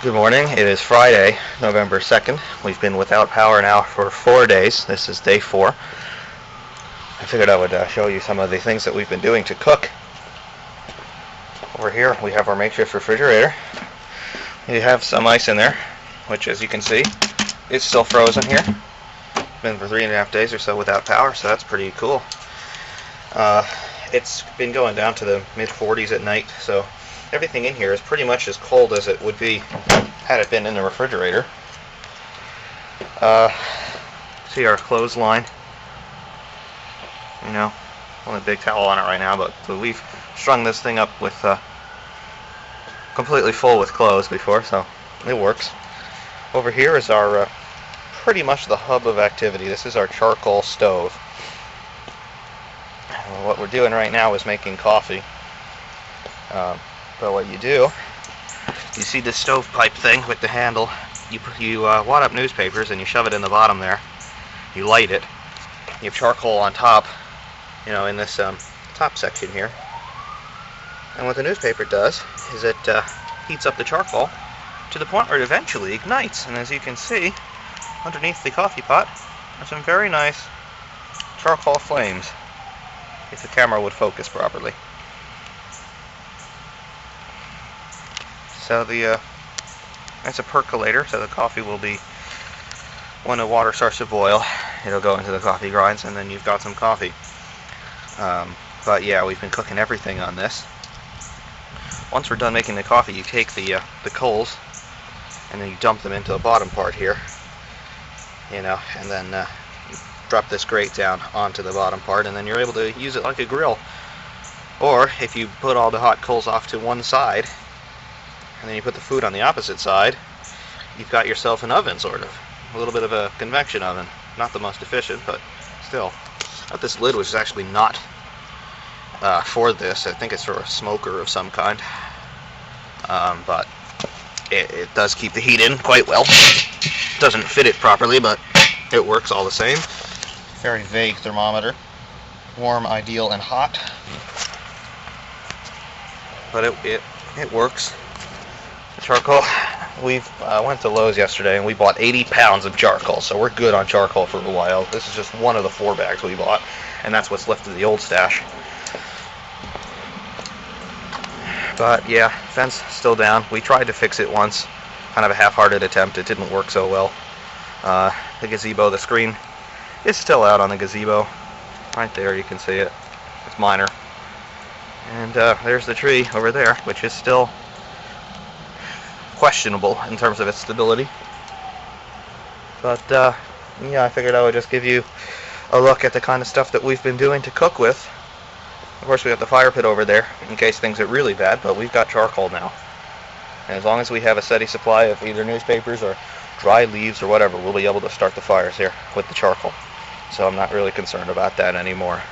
Good morning. It is Friday, November 2nd. We've been without power now for 4 days. This is day 4. I figured I would show you some of the things that we've been doing to cook. Over here we have our makeshift refrigerator. We have some ice in there, which as you can see, it's still frozen here. Been for 3.5 days or so without power, so that's pretty cool. It's been going down to the mid-40s at night, so everything in here is pretty much as cold as it would be had it been in the refrigerator. See our clothesline. You know, only a big towel on it right now, but we've strung this thing up with completely full with clothes before, so it works. Over here is our pretty much the hub of activity. This is our charcoal stove. What we're doing right now is making coffee. But what you do, you see this stovepipe thing with the handle. You wad up newspapers and you shove it in the bottom there. You light it. You have charcoal on top, you know, in this top section here. And what the newspaper does is it heats up the charcoal to the point where it eventually ignites. And as you can see, underneath the coffee pot are some very nice charcoal flames, if the camera would focus properly. So it's a percolator, so the coffee will be, when the water starts to boil, it'll go into the coffee grinds, and then you've got some coffee. But yeah, we've been cooking everything on this. Once we're done making the coffee, you take the coals, and then you dump them into the bottom part here, you know, and then you drop this grate down onto the bottom part, and then you're able to use it like a grill. Or if you put all the hot coals off to one side, and then you put the food on the opposite side, you've got yourself an oven, sort of. A little bit of a convection oven. Not the most efficient, but still. This lid was actually not for this. I think it's for a smoker of some kind. But it does keep the heat in quite well. Doesn't fit it properly, but it works all the same. Very vague thermometer. Warm, ideal, and hot. But it works. Charcoal, we've went to Lowe's yesterday and we bought 80 pounds of charcoal, so we're good on charcoal for a while. This is just one of the 4 bags we bought, and that's what's left of the old stash. But yeah, fence still down. We tried to fix it once, kind of a half-hearted attempt. It didn't work so well. The gazebo, the screen is still out on the gazebo. Right there, you can see it. It's minor. And there's the tree over there, which is still questionable in terms of its stability. But yeah, I figured I would just give you a look at the kind of stuff that we've been doing to cook with. Of course, we got the fire pit over there in case things are really bad, but we've got charcoal now. And as long as we have a steady supply of either newspapers or dry leaves or whatever, we'll be able to start the fires here with the charcoal. So I'm not really concerned about that anymore.